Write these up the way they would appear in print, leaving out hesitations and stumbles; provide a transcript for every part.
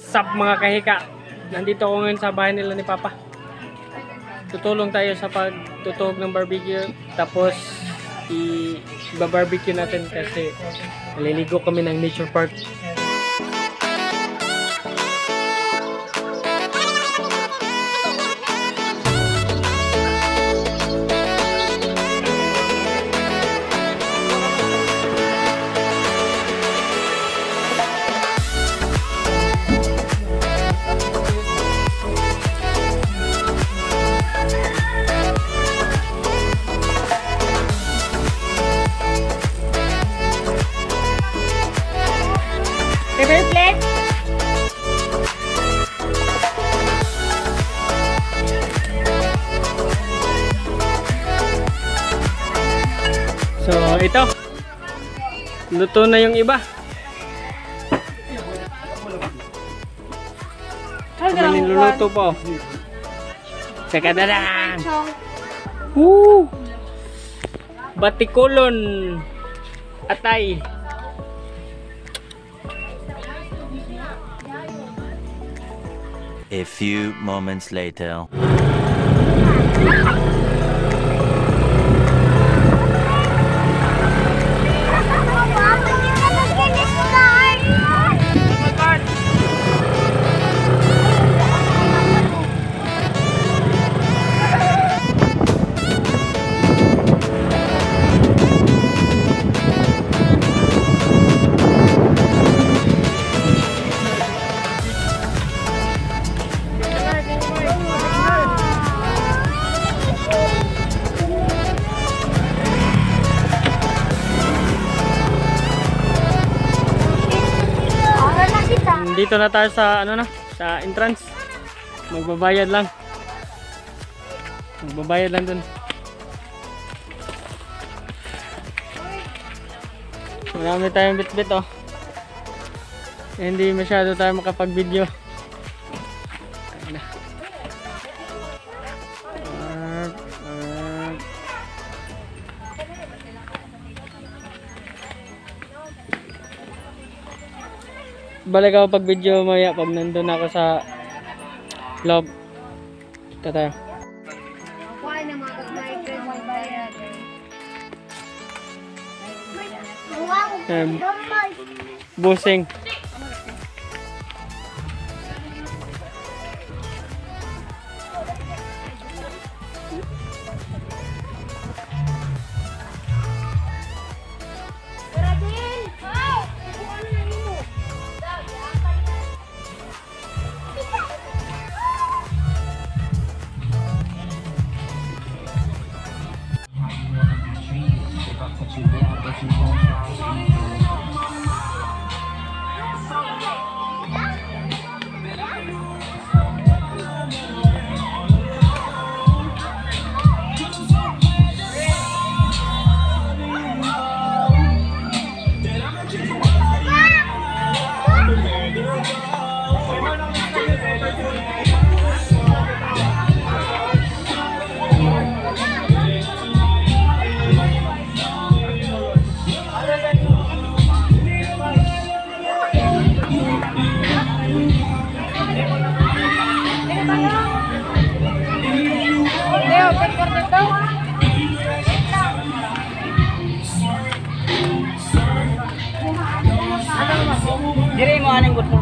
Sup mga kahika, nandito ako ngayon sa bahay nila ni Papa. Tutulong tayo sa pagtutog ng barbecue. Tapos i-barbecue natin kasi maliligo kami ng nature park. Favorite place? So ito, luto na yung iba. Kami niluluto po. Sakadalang. Woo! Batikulon. Atay. A few moments later. Dito na tayo sa sa entrance. Magbabayad lang. Magbabayad lang dun. Marami tayong bit-bit oh. Hindi masyado tayo makapag-video. Ayun na. Balik ako pag video maya pag nandun ako sa loob. Kita tayo. Busing. Diri mo aning good for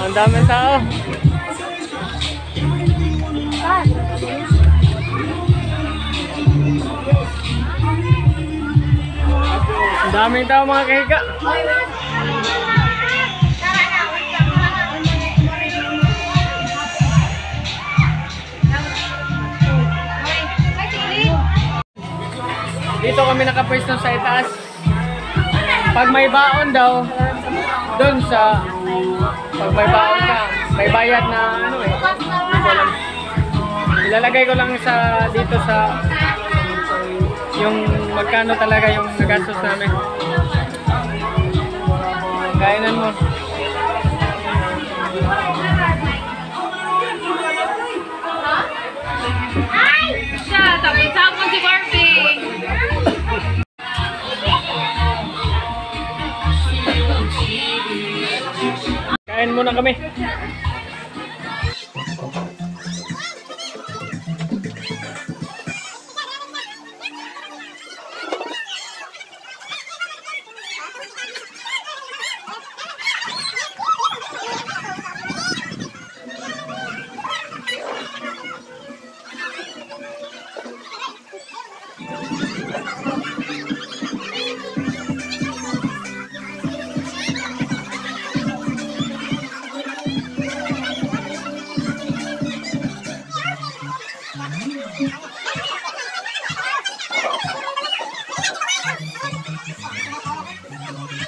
Ang daming tao. Ang daming tao mga kahika. Dito kami nakapwesto sa itaas. Pag may baon daw, doon sa pag may baon ka, may bayad na ilalagay ko lang sa dito sa yung magkano talaga yung nagastos namin. Kainan mo. Kain muna kami.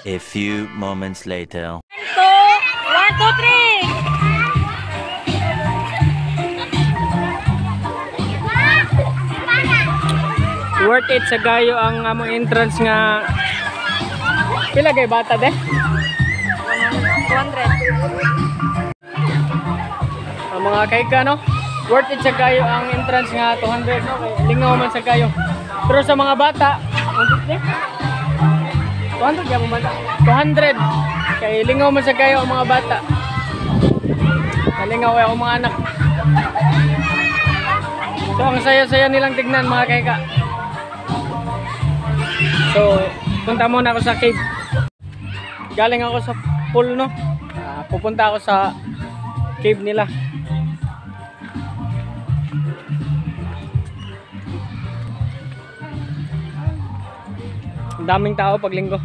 A few moments later. 1, 2, 3. Worth it sa gayo ang among entrance nga. Pila kay bata de? 200. Ang mga kayka no? Worth it sa gayo ang entrance nga 200 no? Kay lingaw man sa gayo. Pero sa mga bata, 200 ya bata. 200. Kay lingaw man sa gayo ang mga bata. Nalingaw ay ang mga anak. So ang saya-saya nilang tignan mga kayka. So, punta muna ako sa cave. Galing ako sa pool, no? Pupunta ako sa cave nila. Ang daming tao pag linggo.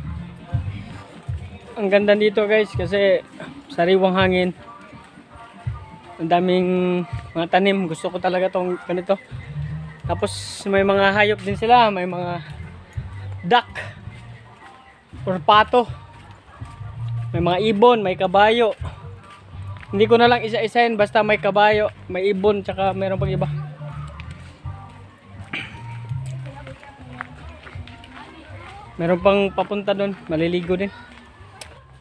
Ang ganda dito guys kasi sariwang hangin. Ang daming mga tanim. Gusto ko talaga tong ganito. Tapos may mga hayop din sila. May mga duck or pato, may mga ibon, may kabayo. Hindi ko na lang isa-isahin, basta may kabayo, may ibon, tsaka mayroon pang iba. Meron pang papunta doon, maliligo din.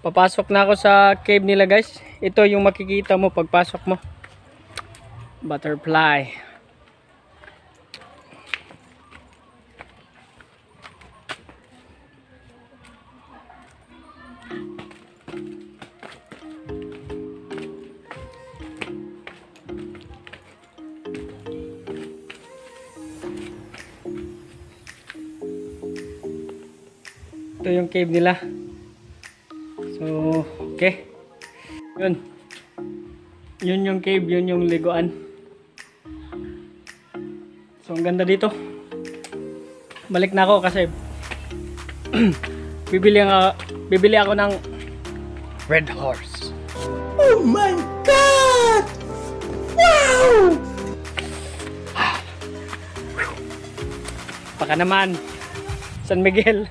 Papasok na ako sa cave nila guys. Ito yung makikita mo pagpasok mo. Butterfly. Ito yung cave nila. So, okay. Yun. Yun yung cave, yun yung liguan. So, ang ganda dito. Balik na ako kasi bibili ako ng Red Horse. Oh my God! Wow! Baka naman San Miguel.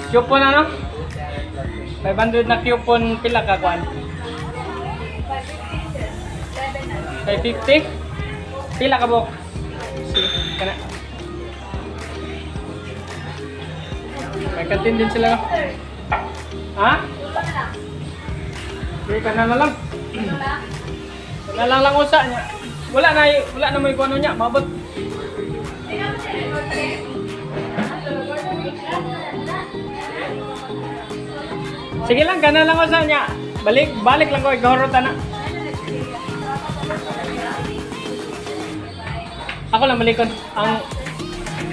Coupon ano? 500 na coupon pila ka kuan? 550? Pila ka bok? Kana. May kantin din sila. Ha? Sige ka na lang. Wala lang usa niya. Wala na may kuno niya, mabot. Sige lang, kana lang usa niya. Balik lang ko igahorotan na. Ako lang malikod. Ang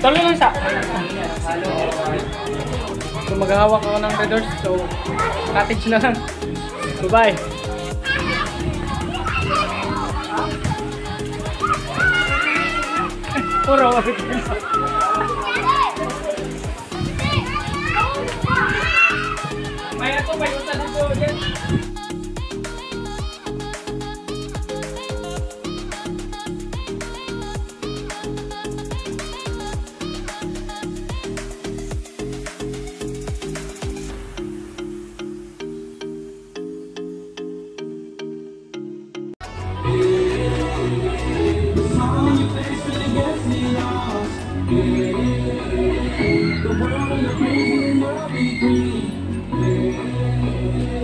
tuloy lang sa. So maghahawak ako ng red doors. So cottage na lang. Bye-bye. Puro. May ako, may utan dito dyan.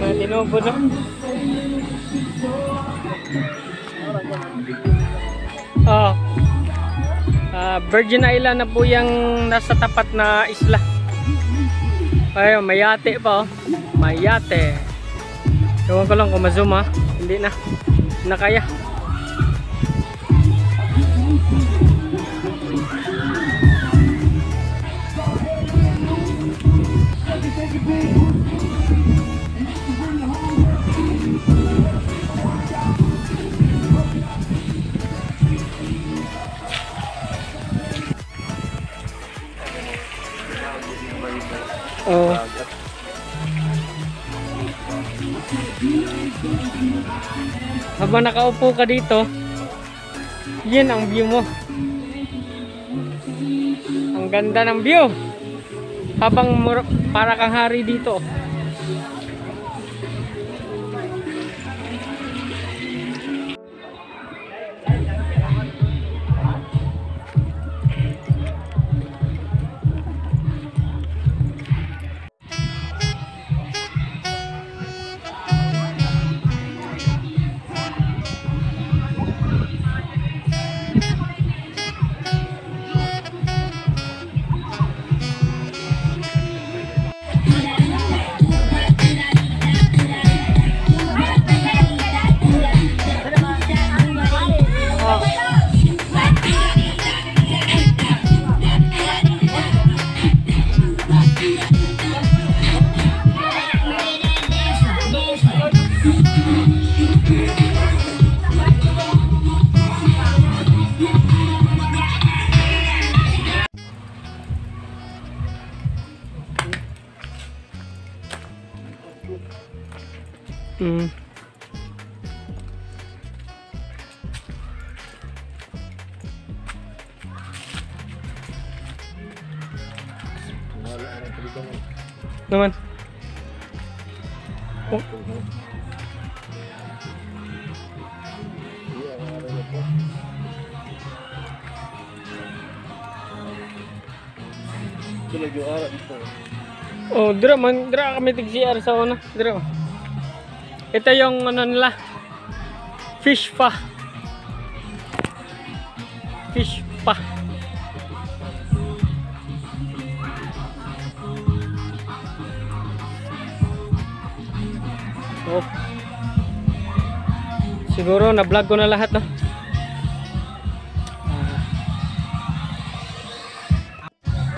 May tinubo na. Oh. Virgin Island na po yung nasa tapat na isla. Ayun, may yate pa oh. May yate. Ewan ko lang kung ma-zoom ha. Hindi na. Na kaya. Oh. Habang nakaupo ka dito, yan ang view mo. Ang ganda ng view. Habang para kang hari dito. Naman. Oh. Oh, dira kami tig-CR sa una. Dira. Ito yung ano nila. Fish pa. Fish pa. Oh. Siguro na-vlog ko na lahat, no?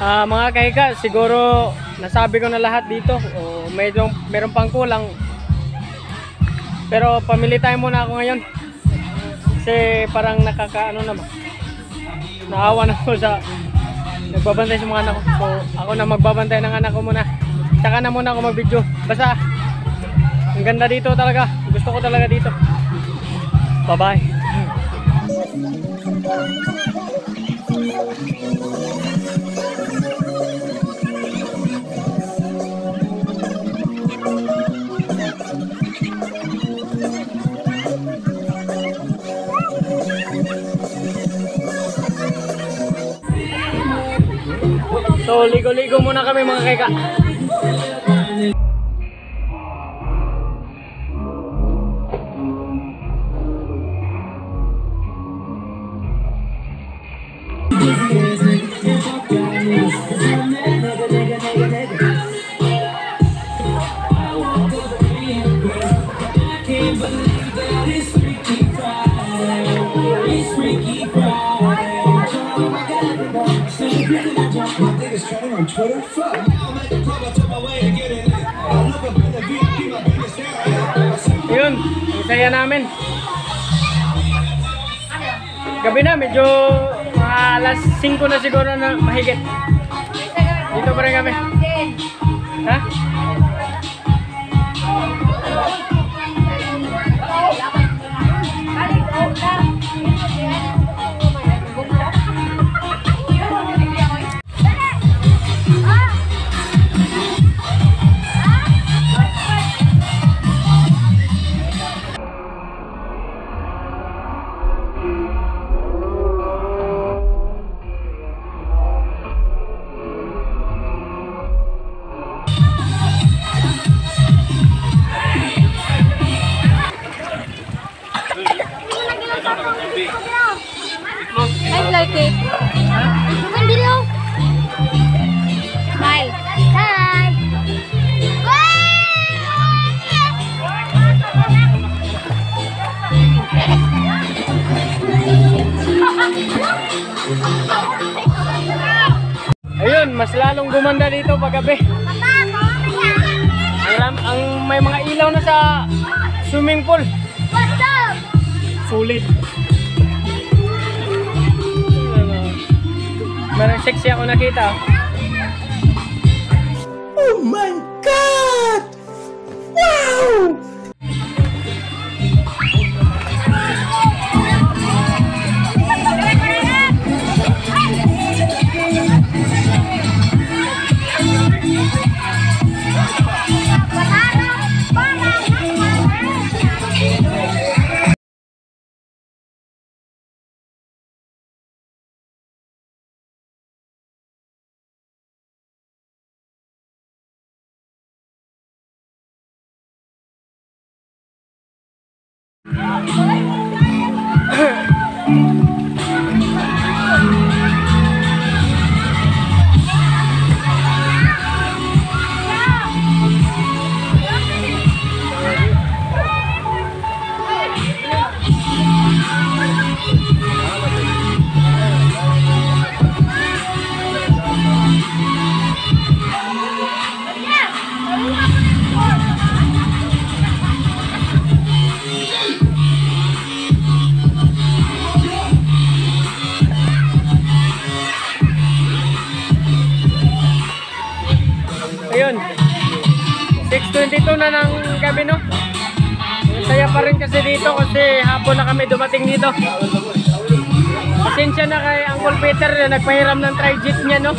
Mga kahiga, siguro nasabi ko na lahat dito. O meron pang kulang. Pero pamili tayo muna ako ngayon. Kasi parang nakakaano naman. Naawa na ako sa nagbabantay sa mga anak ko. So ako na magbabantay ng anak ko muna. Tsaka na muna ako mag-video. Basta ang ganda dito talaga. Gusto ko talaga dito. Bye-bye. So, ligo-ligo muna kami mga keka. Yun, ang saya namin. Gabi na, medyo Alas 5 na siguro na mahigit. Dito pa rin kami. Ha? I like it. Come dito. Smile. Hi. Ayun, mas lalong gumanda dito paggabi. Ang may mga ilaw na sa swimming pool. What's up? Sulit. Marang sexy ako nakita. Oh my God! Wow! Ayun, 6:22 na ng gabi, no? Saya pa rin kasi dito kasi hapon na kami dumating dito. Pasensya na kay Uncle Peter na nagpahiram ng tri-jeep niya, no?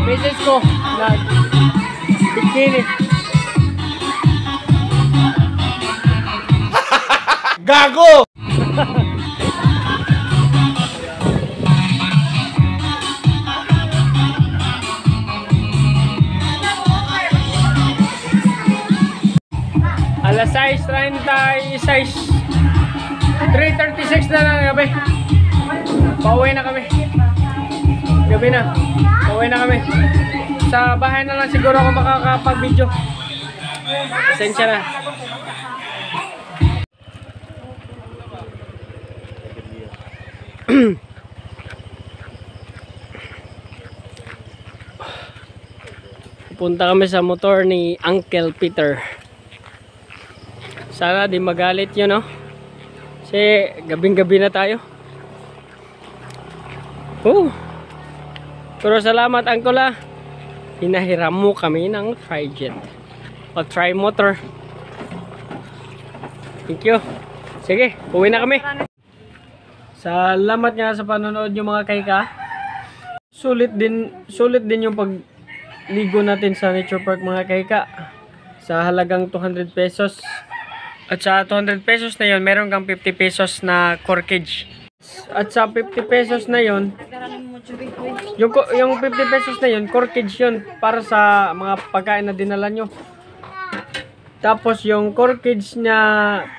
Message ko na bikini. Gago! Alas 6:36 3:36 na ng gabi. Pauwi na kami. Gabi na. Pauwi na kami. Sa bahay na lang siguro ako makakapag-video. Pasensya na. Punta kami sa motor ni Uncle Peter. Sana di magalit yun, no? Kasi gabing-gabi na tayo. Pero salamat, Uncle, ah. Pinahiram mo kami ng tri-jet o tri-motor. Thank you. Sige, uwi na kami. Salamat nga sa panonood nyo, mga kayka. Sulit din yung pagligo natin sa Nature Park, mga kayka. Sa halagang 200 pesos. At sa 200 pesos na yon, meron kang 50 pesos na corkage. At sa 50 pesos na yon, yung 50 pesos na yon, corkage yon para sa mga pagkain na dinala nyo. Tapos yung corkage na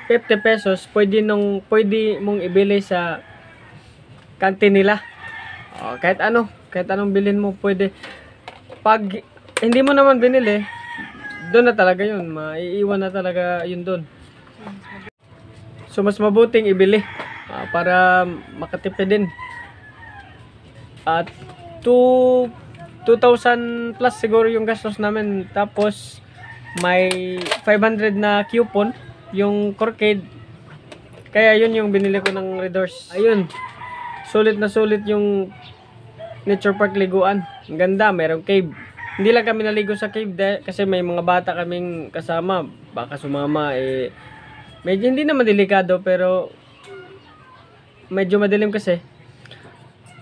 50 pesos, pwede mong ibili sa kantin nila. Kahit anong bilhin mo, pwede. Pag hindi mo naman binili, doon na talaga yun. Maiiwan na talaga yun doon. So mas mabuting ibili para makatipid din. At 2,000 plus siguro yung gastos namin. Tapos may 500 na coupon yung corkade. Kaya yun yung binili ko ng Red Horse. Ayun. sulit na sulit yung nature park liguan. Ang ganda, mayroong cave. Hindi lang kami naligo sa cave kasi may mga bata kaming kasama. Baka sumama medyo hindi naman delikado pero medyo madilim kasi.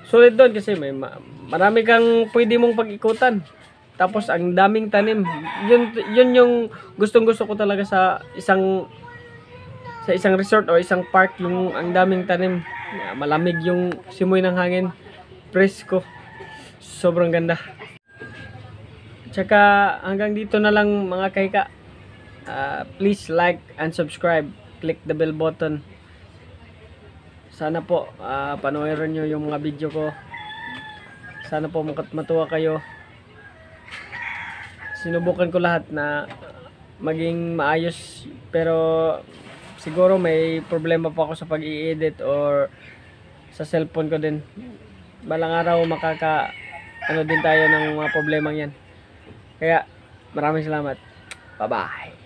Sulit doon kasi marami kang pwede mong pag-ikutan. Tapos ang daming tanim. Yun yung gustong-gusto ko talaga sa isang resort o isang park, yung ang daming tanim. Malamig yung simoy ng hangin. Presko. Sobrang ganda. Tsaka hanggang dito na lang mga kahika. Please like and subscribe. Click the bell button. Sana po panoorin nyo yung mga video ko. Sana po matuwa kayo. Sinubukan ko lahat na maging maayos, pero siguro may problema pa ako sa pag-i-edit or sa cellphone ko din. Balang araw din tayo ng mga problemang yan. Kaya maraming salamat. Bye bye.